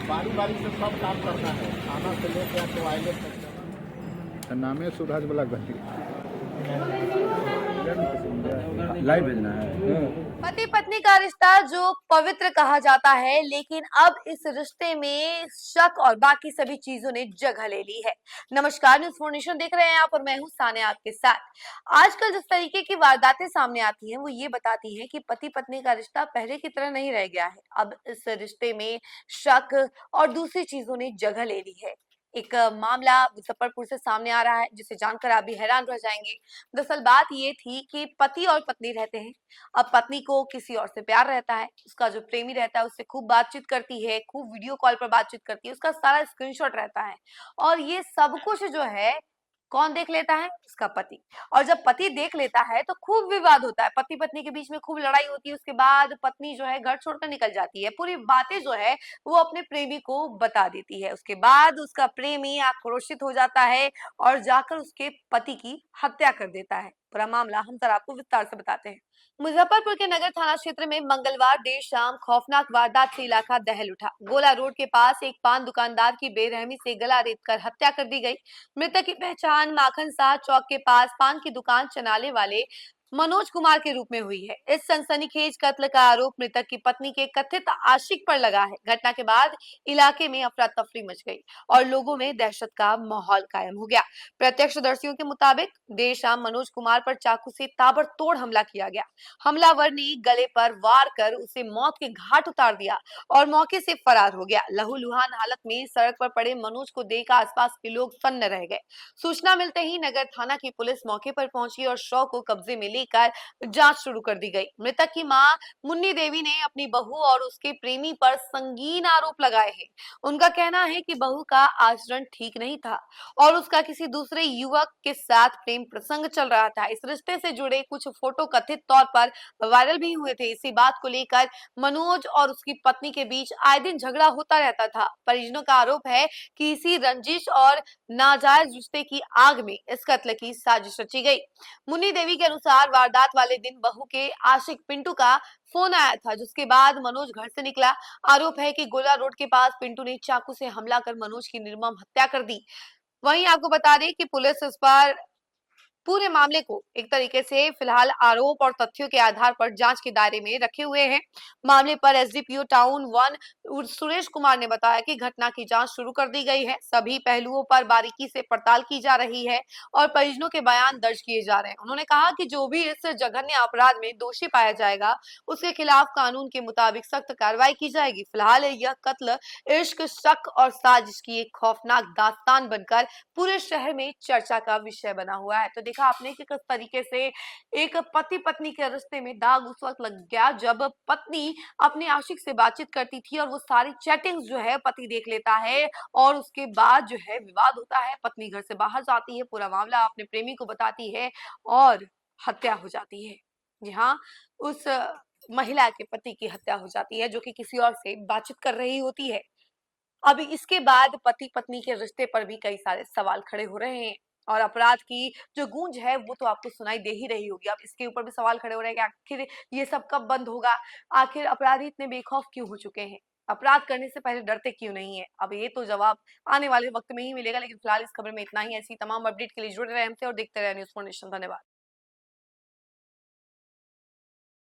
बारी बारी से सब काम करना है, खाना से लेकर टॉयलेट तक। नामे सुभाष वाला घंटी लाइव भेजना है। पति पत्नी का रिश्ता जो पवित्र कहा जाता है, लेकिन अब इस रिश्ते में शक और बाकी सभी चीजों ने जगह ले ली है। नमस्कार, न्यूज़ 4 नेशन देख रहे हैं आप और मैं हूं सानिया आपके साथ। आजकल जिस तरीके की वारदातें सामने आती हैं वो ये बताती हैं कि पति पत्नी का रिश्ता पहले की तरह नहीं रह गया है। अब इस रिश्ते में शक और दूसरी चीजों ने जगह ले ली है। एक मामला मुजफ्फरपुर से सामने आ रहा है जिसे जानकर आप भी हैरान रह जाएंगे। दरअसल बात ये थी कि पति और पत्नी रहते हैं। अब पत्नी को किसी और से प्यार रहता है, उसका जो प्रेमी रहता है उससे खूब बातचीत करती है, खूब वीडियो कॉल पर बातचीत करती है, उसका सारा स्क्रीनशॉट रहता है और ये सब कुछ जो है कौन देख लेता है? उसका पति। और जब पति देख लेता है तो खूब विवाद होता है, पति पत्नी के बीच में खूब लड़ाई होती है। उसके बाद पत्नी जो है घर छोड़कर निकल जाती है, पूरी बातें जो है वो अपने प्रेमी को बता देती है। उसके बाद उसका प्रेमी आक्रोशित हो जाता है और जाकर उसके पति की हत्या कर देता है। पूरा मामला हम जरा आपको विस्तार से बताते हैं। मुजफ्फरपुर के नगर थाना क्षेत्र में मंगलवार देर शाम खौफनाक वारदात से इलाका दहल उठा। गोला रोड के पास एक पान दुकानदार की बेरहमी से गला रेतकर हत्या कर दी गई। मृतक की पहचान माखन साह चौक के पास पान की दुकान चलाने वाले मनोज कुमार के रूप में हुई है। इस सनसनीखेज कत्ल का आरोप मृतक की पत्नी के कथित आशिक पर लगा है। घटना के बाद इलाके में अफरा तफरी मच गई और लोगों में दहशत का माहौल कायम हो गया। प्रत्यक्षदर्शियों के मुताबिक देर शाम मनोज कुमार पर चाकू से ताबड़तोड़ हमला किया गया। हमलावर ने गले पर वार कर उसे मौत के घाट उतार दिया और मौके से फरार हो गया। लहूलुहान हालत में सड़क पर पड़े मनोज को देखकर आसपास के लोग सन्न रह गए। सूचना मिलते ही नगर थाना की पुलिस मौके पर पहुंची और शव को कब्जे में लेकर जांच शुरू कर दी गई। मृतक की मां मुन्नी देवी ने अपनी बहू और उसके प्रेमी पर संगीन आरोप लगाए हैं। उनका कहना है कि बहू का आचरण ठीक नहीं था और उसका किसी दूसरे युवक के साथ प्रेम प्रसंग चल रहा था। इस रिश्ते से जुड़े कुछ फोटो कथित तौर पर वायरल भी हुए थे। इसी बात को लेकर मनोज और उसकी पत्नी के बीच आए दिन झगड़ा होता रहता था। परिजनों का आरोप है कि इसी रंजिश और नाजायज रिश्ते की आग में इस कत्ल की साजिश रची गई। मुन्नी देवी के अनुसार वारदात वाले दिन बहू के आशिक पिंटू का फोन आया था, जिसके बाद मनोज घर से निकला। आरोप है कि गोला रोड के पास पिंटू ने चाकू से हमला कर मनोज की निर्मम हत्या कर दी। वहीं आपको बता दें कि पुलिस इस पर पूरे मामले को एक तरीके से फिलहाल आरोप और तथ्यों के आधार पर जांच के दायरे में रखे हुए हैं। मामले पर एसडीपीओ टाउन 1 सुरेश कुमार ने बताया कि घटना की जांच शुरू कर दी गई है। सभी पहलुओं पर बारीकी से पड़ताल की जा रही है और परिजनों के बयान दर्ज किए जा रहे हैं। उन्होंने कहा कि जो भी इस जघन्य अपराध में दोषी पाया जाएगा उसके खिलाफ कानून के मुताबिक सख्त कार्रवाई की जाएगी। फिलहाल यह कत्ल इश्क, शक और साजिश की एक खौफनाक दास्तान बनकर पूरे शहर में चर्चा का विषय बना हुआ है। तो देखा आपने कि किस तरीके से एक पति पत्नी के रिश्ते में दाग उस वक्त लग गया जब पत्नी अपने आशिक से बातचीत करती थी और वो सारी चैटिंग्स जो है पति देख लेता है और उसके बाद जो है विवाद होता है। पत्नी घर से बाहर जाती है, पूरा मामला अपने प्रेमी को बताती है और हत्या हो जाती है। जी हाँ, उस महिला के पति की हत्या हो जाती है जो कि किसी और से बातचीत कर रही होती है। अब इसके बाद पति पत्नी के रिश्ते पर भी कई सारे सवाल खड़े हो रहे हैं और अपराध की जो गूंज है वो तो आपको सुनाई दे ही रही होगी। अब इसके ऊपर भी सवाल खड़े हो रहे हैं कि आखिर ये सब कब बंद होगा? आखिर अपराधी इतने बेखौफ क्यों हो चुके हैं? अपराध करने से पहले डरते क्यों नहीं है? अब ये तो जवाब आने वाले वक्त में ही मिलेगा, लेकिन फिलहाल इस खबर में इतना ही। ऐसी तमाम अपडेट के लिए जुड़े रहे हमसे और देखते रहे न्यूज़ 4 नेशन। धन्यवाद।